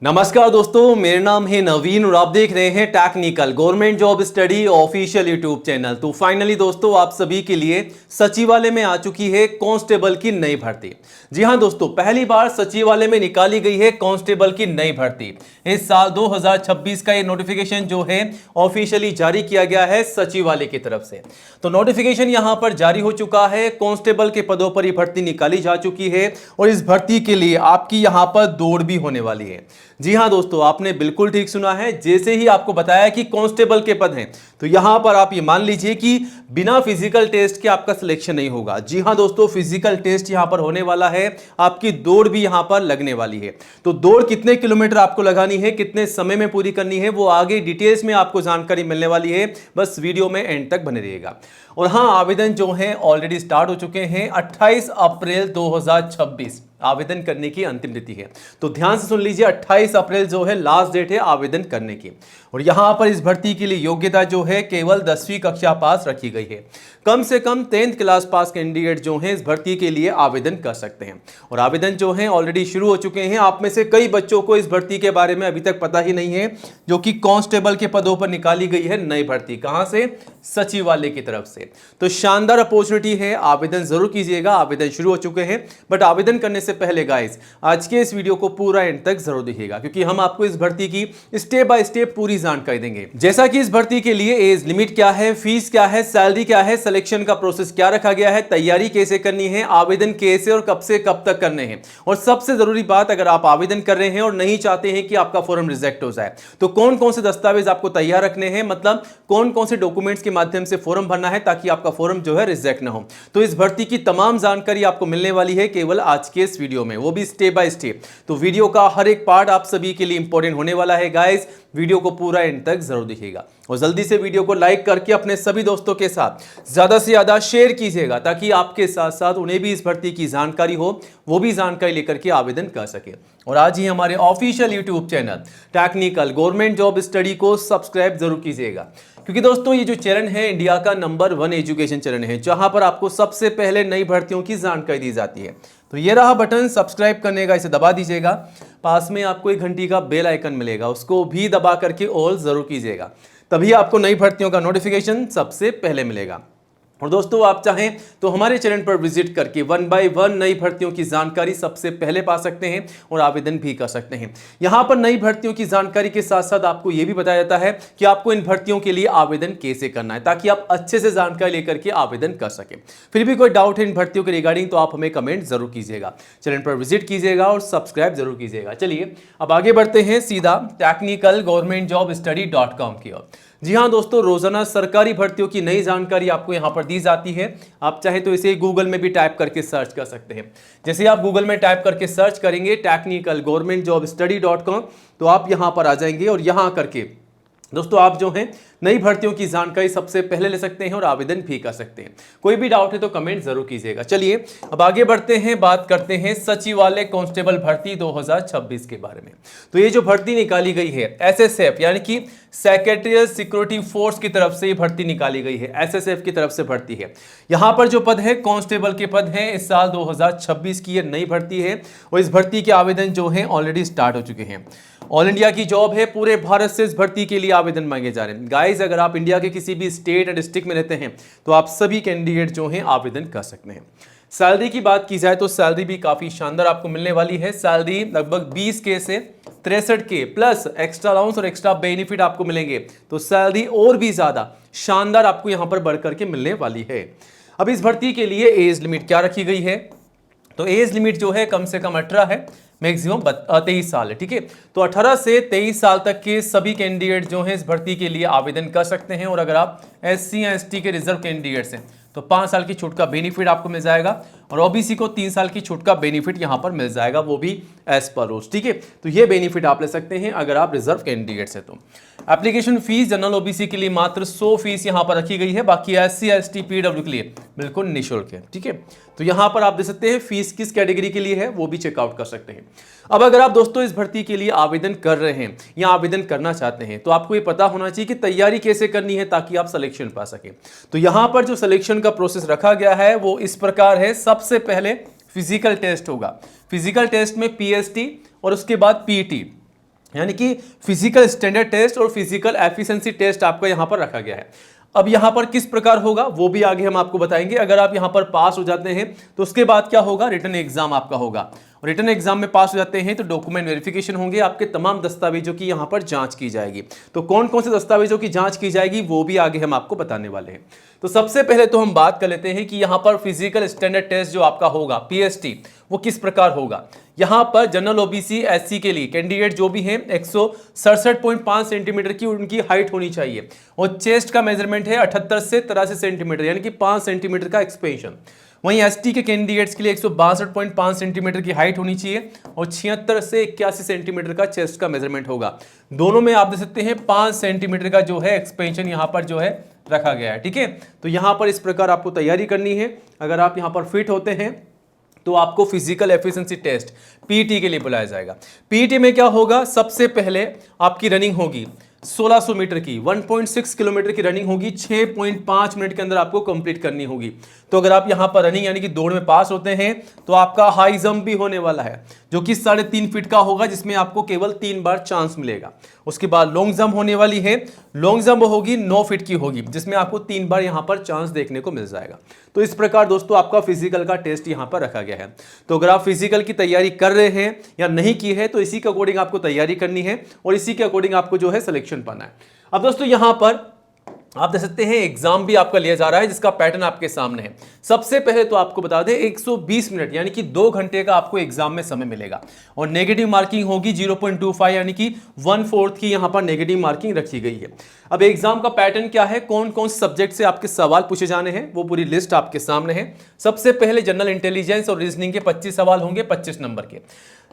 नमस्कार दोस्तों, मेरा नाम है नवीन और आप देख रहे हैं technical government job study official YouTube channel. तो फाइनली दोस्तों, आप सभी के लिए सचिवालय में आ चुकी है कांस्टेबल की नई भर्ती। जी हां दोस्तों, पहली बार सचिवालय में निकाली गई है कांस्टेबल की नई भर्ती। इस साल 2026 का ये नोटिफिकेशन जो है ऑफिशियली जारी किया गया है सचिवालय की तरफ से। तो नोटिफिकेशन यहां पर जारी हो चुका है, कांस्टेबल के पदों पर ये भर्ती निकाली जा चुकी है और इस भर्ती के लिए आपकी यहां पर दौड़ भी होने वाली है। जी हां दोस्तों, आपने बिल्कुल ठीक सुना है। जैसे ही आपको बताया कि कांस्टेबल के पद हैं, तो यहां पर आप ये मान लीजिए कि बिना फिजिकल टेस्ट के आपका सिलेक्शन नहीं होगा। जी हां दोस्तों, फिजिकल टेस्ट यहां पर होने वाला है, आपकी दौड़ भी यहां पर लगने वाली है। तो दौड़ कितने किलोमीटर आपको लगानी है, कितने समय में पूरी करनी है, वो आगे डिटेल्स में आपको जानकारी मिलने वाली है। बस वीडियो में एंड तक बने रहिएगा। और हां, आवेदन जो है ऑलरेडी स्टार्ट हो चुके हैं। 28 अप्रैल 2026 आवेदन करने की अंतिम तिथि है। तो ध्यान से सुन लीजिए, 28 अप्रैल जो है लास्ट डेट है आवेदन करने की। और यहां पर इस भर्ती के लिए योग्यता जो है केवल 10वीं कक्षा पास रखी गई है। कम से कम 10th क्लास पास कैंडिडेट जो हैं इस भर्ती के लिए आवेदन कर सकते हैं। और आवेदन जो है ऑलरेडी शुरू हो चुके हैं। आप में से कई बच्चों को इस भर्ती के बारे में अभी तक पता ही नहीं है, जो कि कांस्टेबल के पदों पर निकाली गई है नई भर्ती। कहां से? सचिवालय की तरफ से। तो शानदार अपॉर्चुनिटी है, आवेदन जरूर कीजिएगा। आवेदन शुरू हो चुके हैं, बट आवेदन करने से पहले गाइस आज के इस वीडियो को पूरा एंड तक जरूर देखिएगा, क्योंकि हम आपको इस भर्ती की स्टेप बाय स्टेप पूरी जानकारी देंगे। जैसा कि इस भर्ती के लिए एज लिमिट क्या है, फीस क्या है, सैलरी क्या है, सिलेक्शन का प्रोसेस क्या रखा गया है, तैयारी कैसे करनी है, आवेदन कैसे और कब से कब तक करने हैं, और सबसे जरूरी बात, अगर आप आवेदन कर रहे हैं और नहीं चाहते हैं कि आपका फॉर्म रिजेक्ट हो जाए, तो कौन कौन से दस्तावेज आपको तैयार रखने हैं, मतलब कौन कौन से डॉक्यूमेंट्स के माध्यम से फॉर्म भरना है ताकि आपका फॉर्म जो है रिजेक्ट ना हो। तो इस भर्ती की तमाम जानकारी आपको मिलने वाली है केवल आज के इस वीडियो में, वो भी स्टेप बाय स्टेप। तो वीडियो का हर एक पार्ट आप सभी के लिए इंपॉर्टेंट होने वाला है गाइस। वीडियो को पूरा एंड तक जरूर देखिएगा और जल्दी से वीडियो को लाइक करके अपने सभी दोस्तों के साथ ज्यादा से ज्यादा शेयर कीजिएगा, ताकि आपके साथ साथ उन्हें भी इस भर्ती की जानकारी हो, वो भी जानकारी लेकर के आवेदन कर सके। और आज ही हमारे official YouTube channel technical government job study को सब्सक्राइब जरूर कीजिएगा, क्योंकि दोस्तों ये जो चैनल है इंडिया का नंबर 1 एजुकेशन चैनल है, जहां पर आपको सबसे पहले नई भर्तियों की जानकारी दी जाती है। तो ये रहा बटन सब्सक्राइब करने का, इसे दबा दीजिएगा। पास में आपको 1 घंटी का बेल आइकन मिलेगा, उसको भी दबा करके ऑल जरूर कीजिएगा, तभी आपको नई भर्तियों का नोटिफिकेशन सबसे पहले मिलेगा। और दोस्तों, आप चाहें तो हमारे चैनल पर विजिट करके 1 बाय 1 नई भर्तियों की जानकारी सबसे पहले पा सकते हैं और आवेदन भी कर सकते हैं। यहां पर नई भर्तियों की जानकारी के साथ साथ आपको यह भी बताया जाता है कि आपको इन भर्तियों के लिए आवेदन कैसे करना है, ताकि आप अच्छे से जानकारी लेकर के आवेदन कर सकें। फिर भी कोई डाउट है इन भर्तियों के रिगार्डिंग, तो आप हमें कमेंट जरूर कीजिएगा, चैनल पर विजिट कीजिएगा और सब्सक्राइब जरूर कीजिएगा। चलिए अब आगे बढ़ते हैं सीधा टेक्निकल गवर्नमेंट जॉब स्टडी.com की ओर। जी हाँ दोस्तों, रोजाना सरकारी भर्तियों की नई जानकारी आपको यहां पर दी जाती है। आप चाहे तो इसे गूगल में भी टाइप करके सर्च कर सकते हैं। जैसे आप गूगल में टाइप करके सर्च करेंगे टेक्निकल गवर्नमेंट जॉब स्टडी.com, तो आप यहां पर आ जाएंगे और यहां करके दोस्तों आप जो हैं नई भर्तियों की जानकारी सबसे पहले ले सकते हैं और आवेदन भी कर सकते हैं। कोई भी डाउट है तो कमेंट जरूर कीजिएगा। चलिए अब आगे बढ़ते हैं, बात करते हैं सचिवालय कांस्टेबल भर्ती 2026 के बारे में। तो ये जो भर्ती निकाली गई है एसएसएफ यानी कि सेक्रेटरियल सिक्योरिटी फोर्स की तरफ से भर्ती निकाली गई है, एसएसएफ की तरफ से भर्ती है। यहां पर जो पद है कांस्टेबल के पद हैं, इस साल 2026 की ये नई भर्ती है और इस भर्ती के आवेदन जो है ऑलरेडी स्टार्ट हो चुके हैं। ऑल इंडिया की जॉब है, पूरे भारत से इस भर्ती के लिए आवेदन मांगे जा रहे हैं। गाइस, अगर आप इंडिया के किसी भी स्टेट या डिस्ट्रिक्ट में रहते हैं तो आप सभी कैंडिडेट जो हैं आवेदन कर सकते हैं। सैलरी की बात की जाए तो सैलरी भी काफी शानदार आपको मिलने वाली है। सैलरी लगभग 20K से 63K प्लस एक्स्ट्रा अलाउंस और एक्स्ट्रा बेनिफिट आपको मिलेंगे, तो सैलरी और भी ज्यादा शानदार आपको यहां पर बढ़ करके मिलने वाली है। अब इस भर्ती के लिए एज लिमिट क्या रखी गई है, तो एज लिमिट जो है कम से कम 18 है, मैक्सिमम 23 साल है। ठीक है, तो 18 से 23 साल तक के सभी कैंडिडेट जो हैं इस भर्ती के लिए आवेदन कर सकते हैं। और अगर आप SC या ST के रिजर्व कैंडिडेट्स हैं तो 5 साल की छूट का बेनिफिट आपको मिल जाएगा, और OBC को 3 साल की छूट का बेनिफिट यहां पर मिल जाएगा, वो भी एज पर रूल्स। ठीक है, तो ये बेनिफिट आप ले सकते हैं अगर आप रिजर्व कैंडिडेट्स हैं तो। एप्लीकेशन फीस जनरल OBC के लिए मात्र 100 फीस यहां पर रखी गई है, बाकी SC ST PW के लिए बिल्कुल निःशुल्क है। ठीक है, तो यहां पर आप दे सकते हैं फीस किस कैटेगरी के लिए है वो भी चेकआउट कर सकते हैं। अब अगर आप दोस्तों इस भर्ती के लिए आवेदन कर रहे हैं या आवेदन करना चाहते हैं, तो आपको ये पता होना चाहिए कि तैयारी कैसे करनी है ताकि आप सिलेक्शन पा सकें। तो यहां पर जो सिलेक्शन का प्रोसेस रखा गया है वो इस प्रकार है। सबसे पहले फिजिकल टेस्ट होगा, फिजिकल टेस्ट में PST और उसके बाद PT यानी कि फिजिकल स्टैंडर्ड टेस्ट और फिजिकल एफिशिएंसी टेस्ट आपका यहां पर रखा गया है। अब यहां पर किस प्रकार होगा वो भी आगे हम आपको बताएंगे। अगर आप यहां पर पास हो जाते हैं तो उसके बाद क्या होगा, रिटन एग्जाम आपका होगा। रिटन एग्जाम में पास हो जाते हैं तो डॉक्यूमेंट वेरिफिकेशन होंगे, आपके तमाम दस्तावेजों की यहां पर जांच की जाएगी। तो कौन कौन से दस्तावेजों की जांच की जाएगी वो भी आगे हम आपको बताने वाले हैं। तो सबसे पहले तो हम बात कर लेते हैं कि यहां पर फिजिकल स्टैंडर्ड टेस्ट जो आपका होगा पीएसटी वो किस प्रकार होगा। यहां पर जनरल ओबीसी एससी के लिए कैंडिडेट जो भी हैं 167.5 सेंटीमीटर की उनकी हाइट होनी चाहिए और चेस्ट का मेजरमेंट है 78 से 83 सेंटीमीटर यानी कि 5 सेंटीमीटर का एक्सपेंशन। वहीं एसटी के कैंडिडेट्स के लिए 162.5 सेंटीमीटर की हाइट होनी चाहिए और 76 से 81 सेंटीमीटर का चेस्ट का मेजरमेंट होगा। दोनों में आप देख सकते हैं 5 सेंटीमीटर का जो है एक्सपेंशन यहां पर जो है रखा गया है। ठीक है, तो यहां पर इस प्रकार आपको तैयारी करनी है। अगर आप यहां पर फिट होते हैं तो आपको फिजिकल एफिशिएंसी टेस्ट पीटी के लिए बुलाया जाएगा। पीटी में क्या होगा, सबसे पहले आपकी रनिंग होगी 1600 मीटर की, 1.6 किलोमीटर की रनिंग होगी, 6.5 मिनट के अंदर आपको कंप्लीट करनी होगी। तो अगर आप यहां पर रनिंग यानी कि दौड़ में पास होते हैं तो आपका हाई जंप भी होने वाला है जो कि 3.5 फीट का होगा, जिसमें आपको केवल 3 बार चांस मिलेगा। उसके बाद लॉन्ग जंप होने वाली है, लॉन्ग जंप होगी 9 फीट की होगी, जिसमें आपको 3 बार यहां पर चांस देखने को मिल जाएगा। तो इस प्रकार दोस्तों आपका फिजिकल का टेस्ट यहां पर रखा गया है। तो अगर आप फिजिकल की तैयारी कर रहे हैं या नहीं की है तो इसी के अकॉर्डिंग आपको तैयारी करनी है और इसी के अकॉर्डिंग आपको जो है सिलेक्शन पाना है। अब दोस्तों यहां पर आप देख सकते हैं एग्जाम भी आपका लिया जा रहा है जिसका पैटर्न आपके सामने है। सबसे पहले तो आपको बता दें 120 मिनट यानी कि 2 घंटे का आपको एग्जाम में समय मिलेगा और नेगेटिव मार्किंग होगी 0.25 यानी कि 1/4 की यहां पर नेगेटिव मार्किंग रखी गई है। अब एग्जाम का पैटर्न क्या है, कौन कौन से सब्जेक्ट से आपके सवाल पूछे जाने हैं वो पूरी लिस्ट आपके सामने है। सबसे पहले जनरल इंटेलिजेंस और रीजनिंग के 25 सवाल होंगे 25 नंबर के।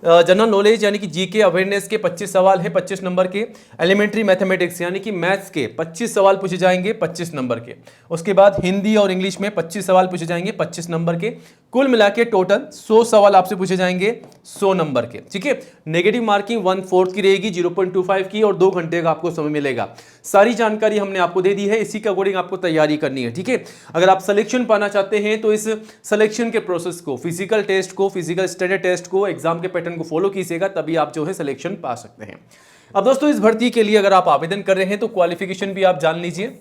जनरल नॉलेज यानी कि जीके अवेयरनेस के 25 सवाल है 25 नंबर के। एलिमेंट्री मैथमेटिक्स यानी कि मैथ्स के 25 सवाल पूछे जाएंगे 25 नंबर के। उसके बाद हिंदी और इंग्लिश में 25 सवाल पूछे जाएंगे 25 नंबर के। कुल मिला के टोटल 100 सवाल आपसे पूछे जाएंगे 100 नंबर के। ठीक है, नेगेटिव मार्किंग 1/4 की रहेगी 0.25 की और 2 घंटे का आपको समय मिलेगा। सारी जानकारी हमने आपको दे दी है, इसी के अकॉर्डिंग आपको तैयारी करनी है। ठीक है, अगर आप सिलेक्शन पाना चाहते हैं तो इस सिलेक्शन के प्रोसेस को, फिजिकल टेस्ट को, फिजिकल स्टैंडर्ड टेस्ट को, एग्जाम के पैटर्न को फॉलो कीजिएगा, तभी आप जो है सिलेक्शन पा सकते हैं। अब दोस्तों इस भर्ती के लिए अगर आप आवेदन कर रहे हैं तो क्वालिफिकेशन भी आप जान लीजिए।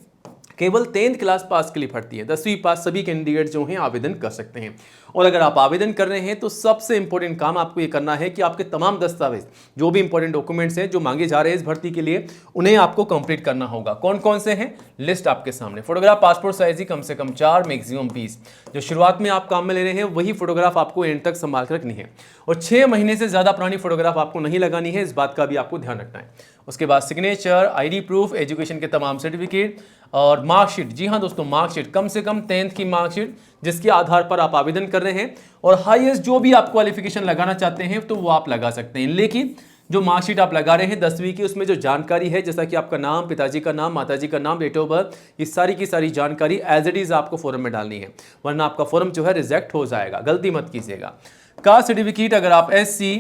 केवल 10th क्लास पास के लिए भर्ती है, 10वीं पास सभी कैंडिडेट जो हैं आवेदन कर सकते हैं। और अगर आप आवेदन कर रहे हैं तो सबसे इंपॉर्टेंट काम आपको ये करना है कि आपके तमाम दस्तावेज जो भी इंपॉर्टेंट डॉक्यूमेंट्स हैं जो मांगे जा रहे हैं इस भर्ती के लिए उन्हें आपको कंप्लीट करना होगा। कौन कौन से हैं, लिस्ट आपके सामने। फोटोग्राफ पासपोर्ट साइज ही कम से कम 4, मैक्सिमम 20। जो शुरुआत में आप काम में ले रहे हैं वही फोटोग्राफ आपको एंड तक संभाल कर रखनी है और 6 महीने से ज्यादा पुरानी फोटोग्राफ आपको नहीं लगानी है, इस बात का भी आपको ध्यान रखना है। उसके बाद सिग्नेचर, आईडी प्रूफ, एजुकेशन के तमाम सर्टिफिकेट और मार्कशीट। जी हाँ दोस्तों, मार्कशीट कम से कम 10th की मार्कशीट जिसके आधार पर आप आवेदन कर रहे हैं और हाईएस्ट जो भी आप क्वालिफिकेशन लगाना चाहते हैं तो वो आप लगा सकते हैं। लेकिन जो मार्कशीट आप लगा रहे हैं 10वीं की, उसमें जो जानकारी है जैसा कि आपका नाम, पिताजी का नाम, माताजी का नाम, डेट ऑफ बर्थ, ये सारी की सारी जानकारी एज इट इज आपको फॉर्म में डालनी है, वरना आपका फॉर्म जो है रिजेक्ट हो जाएगा। गलती मत कीजिएगा। कास्ट सर्टिफिकेट अगर आप SC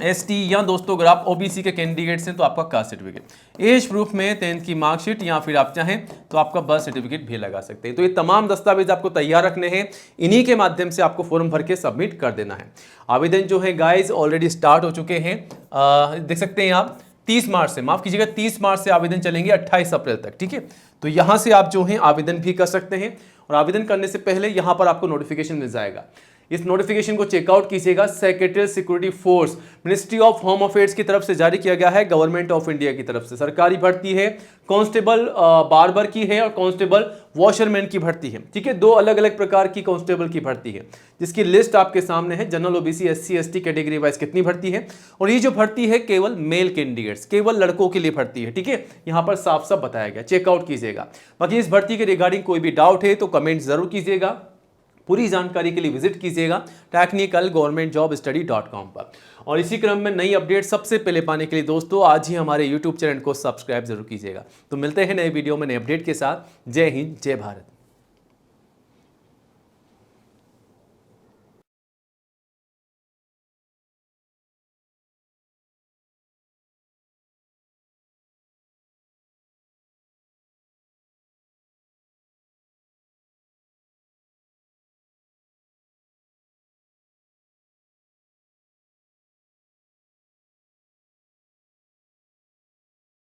ST या दोस्तों अगर आप OBC के कैंडिडेट्स हैं तो आपका कास्ट सर्टिफिकेट। एज प्रूफ में 10th की मार्कशीट या फिर आप चाहें तो आपका बर्थ सर्टिफिकेट भी लगा सकते हैं। तो ये तमाम दस्तावेज आपको तैयार रखने हैं, इन्हीं के माध्यम से आपको फॉर्म भर के सबमिट कर देना है। आवेदन जो है गाइज ऑलरेडी स्टार्ट हो चुके हैं, देख सकते हैं आप 30 मार्च से, माफ कीजिएगा 30 मार्च से आवेदन चलेंगे 28 अप्रैल तक। ठीक है, तो यहाँ से आप जो है आवेदन भी कर सकते हैं और आवेदन करने से पहले यहाँ पर आपको नोटिफिकेशन मिल जाएगा। इस नोटिफिकेशन को चेकआउट कीजिएगा। Secretary security force, ministry of home affairs की तरफ से जारी किया गया है, गवर्नमेंट ऑफ इंडिया की तरफ से। सरकारी भर्ती है, कांस्टेबल बार्बर की है और कांस्टेबल वॉशरमैन की भर्ती है। ठीक है, 2 अलग अलग प्रकार की कांस्टेबल की भर्ती है जिसकी लिस्ट आपके सामने है। General OBC SC ST category wise कितनी भर्ती है, और ये जो भर्ती है केवल मेल कैंडिडेट्स, केवल लड़कों के लिए भर्ती है। ठीक है, यहाँ पर साफ साफ बताया गया, चेकआउट कीजिएगा। बाकी इस भर्ती के रिगार्डिंग कोई भी डाउट है तो कमेंट जरूर कीजिएगा। पूरी जानकारी के लिए विजिट कीजिएगा technicalgovernmentjobstudy.com पर। और इसी क्रम में नई अपडेट सबसे पहले पाने के लिए दोस्तों आज ही हमारे YouTube चैनल को सब्सक्राइब जरूर कीजिएगा। तो मिलते हैं नए वीडियो में नए अपडेट के साथ। जय हिंद, जय भारत।